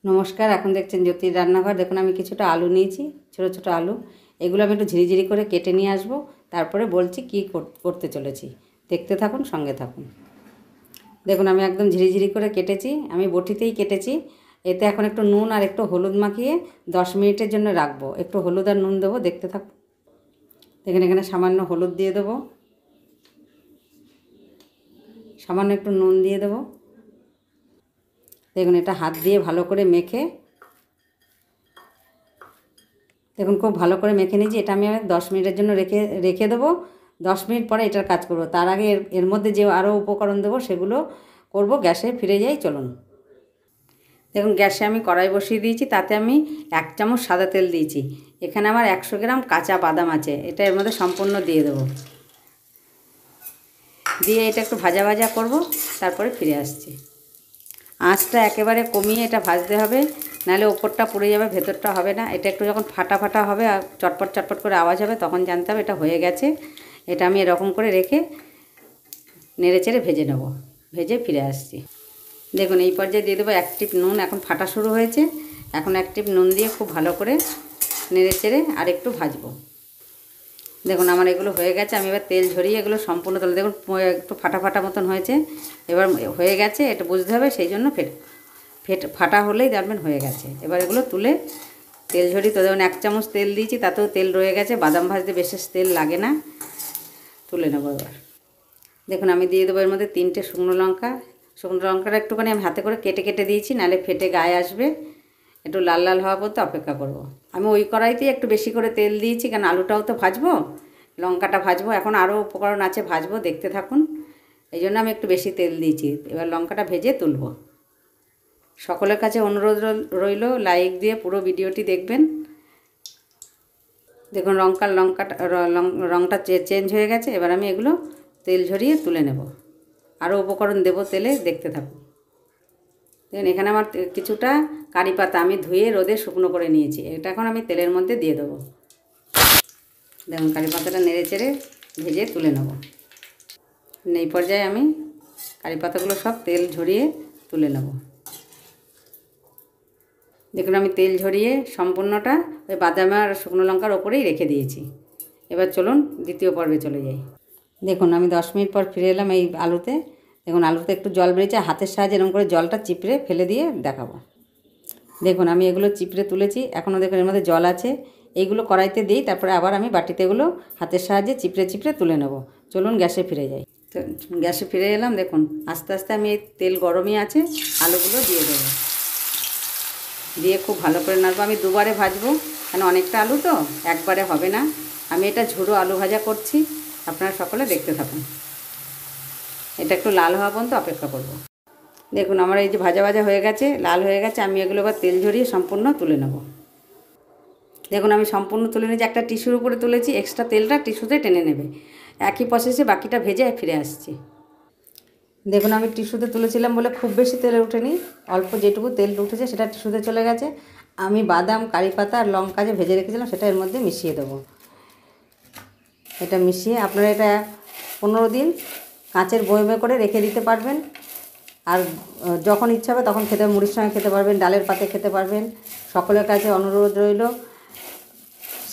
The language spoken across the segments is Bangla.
নমস্কার, এখন দেখছেন জ্যোতির রান্নাঘর। দেখুন আমি কিছুটা আলু নিয়েছি, ছোট ছোট আলু। এগুলো আমি একটু ঝিরিঝিরি করে কেটে নিয়ে আসবো, তারপরে বলছি কী করতে চলেছি। দেখতে থাকুন, সঙ্গে থাকুন। দেখুন আমি একদম ঝিরিঝিরি করে কেটেছি, আমি বটিতেই কেটেছি। এতে এখন একটু নুন আর একটু হলুদ মাখিয়ে 10 মিনিটের জন্য রাখবো। একটু হলুদ আর নুন দেবো, দেখতে থাকুন। দেখুন এখানে সামান্য হলুদ দিয়ে দেবো, সামান্য একটু নুন দিয়ে দেবো। দেখুন এটা হাত দিয়ে ভালো করে মেখে, দেখুন খুব ভালো করে মেখে নিয়েছি। এটা আমি 10 মিনিটের জন্য রেখে দেবো। 10 মিনিট পরে এটার কাজ করব। তার আগে এর মধ্যে যে আরও উপকরণ দেবো সেগুলো করব। গ্যাসে ফিরে যাই, চলুন। দেখুন গ্যাসে আমি কড়াই বসিয়ে দিয়েছি, তাতে আমি 1 চামচ সাদা তেল দিয়েছি। এখানে আমার 100 গ্রাম কাঁচা বাদাম আছে, এটা এর মধ্যে সম্পূর্ণ দিয়ে দেবো। দিয়ে এটা একটু ভাজা ভাজা করব, তারপরে ফিরে আসছি। আঁচটা একেবারে কমিয়ে এটা ভাজতে হবে, নাহলে ওপরটা পুড়ে যাবে, ভেতরটা হবে না। এটা একটু যখন ফাটা ফাটা হবে আর চটপট চটপট করে আওয়াজ হবে, তখন জানতে হবে এটা হয়ে গেছে। এটা আমি এরকম করে রেখে নেড়েচেড়ে ভেজে নেব, ভেজে ফিরে আসছি। দেখুন এই পর্যায়ে দিয়ে দেবো 1 টিপ নুন। এখন ফাটা শুরু হয়েছে, এখন 1 টিপ নুন দিয়ে খুব ভালো করে নেড়েচেড়ে আর একটু ভাজবো। দেখুন আমার এগুলো হয়ে গেছে। আমি এবার তেল ঝরিয়ে এগুলো সম্পূর্ণ তুলে, দেখুন একটু ফাটা ফাটা মতন হয়েছে। এবার হয়ে গেছে, এটা বুঝতে হবে, সেই জন্য ফাটা হলেই দেখবেন হয়ে গেছে। এবার এগুলো তুলে তেল ঝরিয়ে, তো দেখুন 1 চামচ তেল দিয়েছি, তাতেও তেল রয়ে গেছে। বাদাম ভাজতে বিশেষ তেল লাগে না। তুলে নেবো এবার। দেখুন আমি দিয়ে দেবো এর মধ্যে 3টে শুকনো লঙ্কা। শুকনো লঙ্কাটা একটুখানি আমি হাতে করে কেটে কেটে দিয়েছি, নাহলে ফেটে গায়ে আসবে। একটু লাল লাল হওয়া পর্যন্ত অপেক্ষা করব। আমি ওই কড়াইতেই একটু বেশি করে তেল দিয়েছি, কারণ আলুটাও তো ভাজবো, লঙ্কাটা ভাজবো, এখন আরও উপকরণ আছে ভাজবো, দেখতে থাকুন। এই জন্য আমি একটু বেশি তেল দিয়েছি। এবার লঙ্কাটা ভেজে তুলব। সকলের কাছে অনুরোধ রইল, লাইক দিয়ে পুরো ভিডিওটি দেখবেন। দেখুন রঙটা চেঞ্জ হয়ে গেছে। এবার আমি এগুলো তেল ঝরিয়ে তুলে নেব। আরও উপকরণ দেব তেলে, দেখতে থাকুন। দেখুন এখানে আমার কিছুটা কারি পাতা আমি ধুয়ে রোদে শুকনো করে নিয়েছি, এটা এখন আমি তেলের মধ্যে দিয়ে দেবো। দেখুন কারি পাতাটা নেড়ে চেড়ে ভেজে তুলে নেব। এই পর্যায়ে আমি কারি পাতাগুলো সব তেল ঝরিয়ে তুলে নেব। দেখুন আমি তেল ঝরিয়ে সম্পূর্ণটা ওই বাদাম আর শুকনো লঙ্কার ওপরেই রেখে দিয়েছি। এবার চলুন দ্বিতীয় পর্বে চলে যাই। দেখুন আমি 10 মিনিট পর ফিরে এলাম এই আলুতে। দেখুন আলুতে একটু জল বেরিয়েছে, হাতের সাহায্যে এরকম করে জলটা চিপড়ে ফেলে দিয়ে দেখাবো। দেখুন আমি এগুলো চিপড়ে তুলেছি, এখনও দেখুন এর মধ্যে জল আছে। এইগুলো কড়াইতে দিই, তারপরে আবার আমি বাটিতে এগুলো হাতের সাহায্যে চিপড়ে চিপড়ে তুলে নেব। চলুন গ্যাসে ফিরে যাই। তো গ্যাসে ফিরে এলাম। দেখুন আস্তে আস্তে আমি এই তেল গরমই আছে, আলুগুলো দিয়ে দেবো। দিয়ে খুব ভালো করে নাড়বো। আমি দুবারে ভাজবো, কারণ অনেকটা আলু তো একবারে হবে না। আমি এটা ঝুড়ো আলু ভাজা করছি, আপনারা সকলে দেখতে থাকুন। এটা একটু লাল হওয়া পর্যন্ত অপেক্ষা করব। দেখুন আমার এই যে ভাজা ভাজা হয়ে গেছে, লাল হয়ে গেছে। আমি এগুলো এবার তেল ঝরিয়ে সম্পূর্ণ তুলে নেব। দেখুন আমি সম্পূর্ণ তুলে নিয়েছি, একটা টিস্যুর উপরে তুলেছি। এক্সট্রা তেলটা টিস্যুতে টেনে নেবে। একই প্রসেসে বাকিটা ভেজে ফিরে আসছি। দেখুন আমি টিস্যুতে তুলেছিলাম বলে খুব বেশি তেলে উঠেনি, অল্প যেটুকু তেল উঠেছে সেটা টিস্যুতে চলে গেছে। আমি বাদাম, কারি পাতা আর লঙ্কা যে ভেজে রেখেছিলাম সেটা এর মধ্যে মিশিয়ে দেবো। এটা মিশিয়ে আপনারা এটা 15 দিন কাঁচের বয়মে করে রেখে দিতে পারবেন। আর যখন ইচ্ছা হবে তখন খেতে, মুড়ির সঙ্গে খেতে পারবেন, ডালের পাতে খেতে পারবেন। সকলের কাছে অনুরোধ রইল,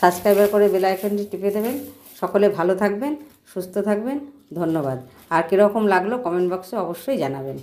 সাবস্ক্রাইবার করে বেল আইকনটি টিপে দেবেন। সকলে ভালো থাকবেন, সুস্থ থাকবেন। ধন্যবাদ। আর কীরকম লাগলো কমেন্ট বক্সে অবশ্যই জানাবেন।